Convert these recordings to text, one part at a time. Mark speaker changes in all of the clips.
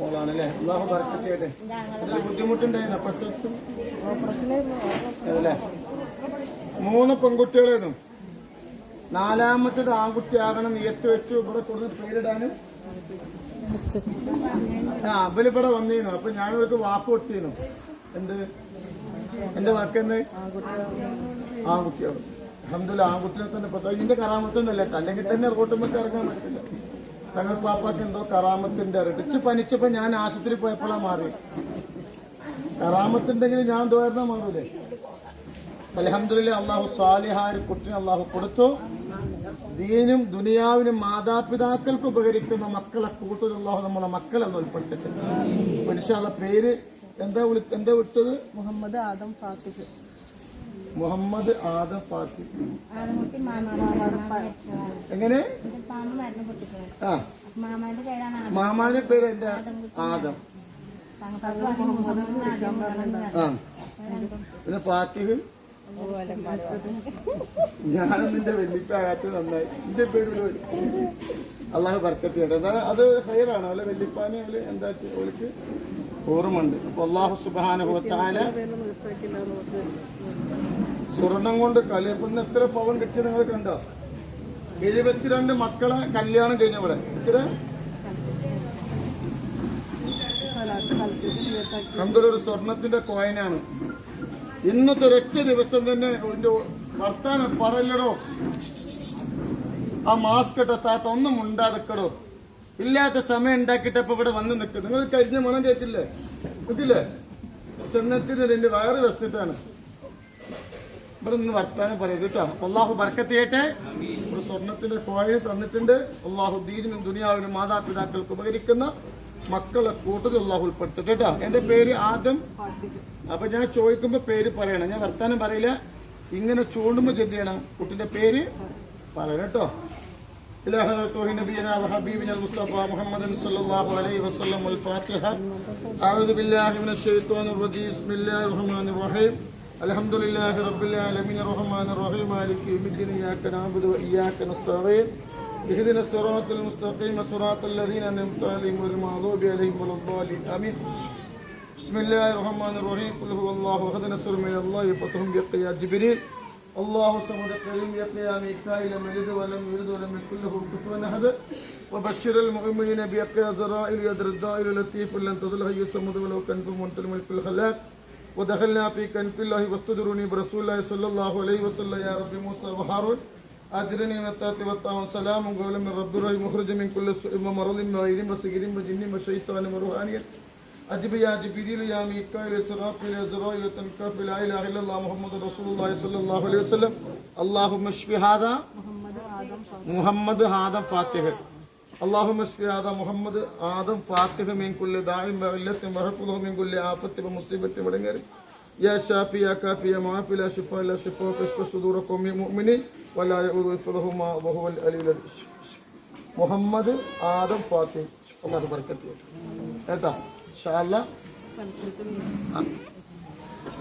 Speaker 1: മോളാണല്ലേ? അല്ലാഹു ബർക്കത്ത് ചെയ്യട്ടെ. ഇതിൽ ബുദ്ധിമുട്ടുണ്ടായിരുന്നു പ്രസവത്തിൽ അല്ലേ? 3 പെൺകുട്ടികളായിരുന്നു. 4ാമത്തേത് ആൺകുട്ടിയാകണം നിയത്ത് വെച്ചു. ഇവിടെ കൊടുത്ത് പേരിടാന് ഇവിടെ വന്നിരുന്നു. അപ്പൊ ഞാനിവർക്ക് വാക്ക് കൊടുത്തിരുന്നു. എന്ത് എന്റെ വാക്കെന്ന് ആൺകുട്ടിയാവും. അൽഹംദുലില്ലാഹ് ആൺകുട്ടികളെ തന്നെ പ്രസവം. ഇതിന്റെ കറാമത്തൊന്നുമല്ല കേട്ടോ, അല്ലെങ്കിൽ തന്നെ റോട്ടുമ്പൊക്കെ ഇറങ്ങാൻ പറ്റില്ല. തങ്ങൾ പാപ്പാക്ക് എന്തോ കറാമത്തിന്റെ ഇടിച്ച് പനിച്ചപ്പോ ഞാൻ ആശുപത്രി പോയപ്പോഴാണ് മാറി. കറാമത്തുണ്ടെങ്കിൽ ഞാൻ ദ്വാരണ മാറൂലേ? അൽഹംദുലില്ലാഹ് അള്ളാഹു സാലിഹായ കുട്ടിനെ അള്ളാഹു കൊടുത്തു. ദീനും ദുനിയാവിനും മാതാപിതാക്കൾക്ക് ഉപകരിക്കുന്ന മക്കളെ കൂട്ടത്തിൽ അള്ളാഹു നമ്മളെ മക്കളെന്ന് ഉൾപ്പെട്ടിട്ടുണ്ട്. മനുഷ്യ പേര് എന്താ വിട്ടത്?
Speaker 2: മുഹമ്മദ് ആദം ഫാത്തിഹ്.
Speaker 1: മുഹമ്മദ് ആദം ഫാത്തിഹ്. എങ്ങനെ? മാമാന്റെ പേര് എന്റെ ആദം. പിന്നെ ഫാത്തിഹ്. ഞാനും നിന്റെ വെല്ലിപ്പാകത്ത് നന്നായി. എന്റെ പേര് അള്ളാഹു ബർക്കത്ത് ചെയ്യട്ടെ. അത് ഹൈറാണ്. അവലെ വെല്ലിപ്പാനെ അവല് എന്താ അവൾക്ക് ഓർമ്മയുണ്ട്. അപ്പൊ അള്ളാഹു സുബ്ഹാനഹു വ തആല സ്വർണം കൊണ്ട് കലിയപ്പുന്ന എത്ര പവൻ കിട്ടിയത് നിങ്ങൾ കണ്ടോ? 72 മക്കളെ കല്യാണം കഴിഞ്ഞവിടെ. ഇത്ര ഒരു സ്വർണത്തിന്റെ കോയിനാണ്. ഇന്നത്തെ ഒരൊറ്റ ദിവസം തന്നെ വർത്താനം പറയല്ലടോ. ആ മാസ്ക് ഇട്ടാത്ത ഒന്നും ഉണ്ടാതെക്കടോ. ഇല്ലാത്ത സമയം ഉണ്ടാക്കിയിട്ടപ്പോ ഇവിടെ വന്ന് നിൽക്കും. നിങ്ങൾ കരിഞ്ഞ മണം കേൾക്കില്ലേ? കേട്ടില്ലേ? ചെന്നത്തിന് എന്റെ വയറ് വെച്ചിട്ടാണ് ഇവിടെ നിന്ന് വർത്താനം പറയുന്നത് കേട്ടോ. അള്ളാഹു ബർക്കത്ത് ചെയ്യട്ടെ. ഒരു സ്വർണത്തിന്റെ കോയിന് തന്നിട്ടുണ്ട്. അള്ളാഹു ദീനിനും ദുനിയാവിനും മാതാപിതാക്കൾക്ക് ഉപകരിക്കുന്ന മക്കളെ കൂട്ടത്തിൽ അള്ളാഹു ഉൾപ്പെടുത്തട്ടെ കേട്ടോ. എന്റെ പേര് ആദം. അപ്പൊ ഞാൻ ചോദിക്കുമ്പോ പേര് പറയണം. ഞാൻ വർത്താനം പറയില്ല. ഇങ്ങനെ ചൂണ്ടുമ്പോ ചെന്ത് ചെയ്യണം? കുട്ടിന്റെ പേര് പറയണം കേട്ടോ. نبينا وحبيبنا المصطفى محمد صلى الله عليه وسلم والفاتحة. أعوذ بالله من الشيطان الرجيم. بسم الله الرحمن الرحيم. الحمد لله رب العالمين الرحمن الرحيم مالك يوم الدين إياك نعبد وإياك نستعين اهدنا الصراط المستقيم صراط الذين أنعمت عليهم غير المغضوب عليهم ولا الضالين آمين. بسم الله الرحمن الرحيم. قل هو الله أحد نصر من الله فتح بيقيا جبريل الله صمد كريم يقيا ميكائيل لم يلد ولم يولد ولم يكن له كفوا أحد وبشر المؤمنين بيقيا زرائر يدر الدائر لطيف لن تضله يسمد ولو كنف منتل ملك الخلاق ودخلنا في كنف الله واستدروني برسول الله صلى الله عليه وسلم يا رب موسى وهارون أدرني من التات والطاعون سلام قولا من رب الرحيم مخرج من كل سوء ومرض وغير وسجر وجن وشيطان وروحانية أجب يا جبريل يا ميكائيل إسرافيل يا زرائيل تنكف لا إله إلا الله محمد رسول الله صلى الله عليه وسلم اللهم اشف هذا محمد آدم فاتح اللهم اشف هذا محمد آدم فاتح من كل داء وعلة وحفظه من كل آفة ومصيبة ودنجر يا شافي يا كافي يا معافي لا شفاء لا شفاء كشف صدور قوم مؤمنين ولا يؤذ حفظهما وهو العلي العظيم മുഹമ്മദ് ആദം ഫാത്തിഹ്. അല്ലാഹു ബർക്കത്ത് കേട്ടാ. ഇൻഷാ അല്ലാഹ്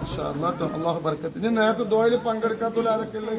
Speaker 1: ഇൻഷാ അല്ലാഹ് അല്ലാഹു ബർക്കത്ത്. ഞാൻ നേരത്തെ ദുആയിൽ പങ്കെടുക്കാത്തവർ ആരൊക്കെയുള്ളത്?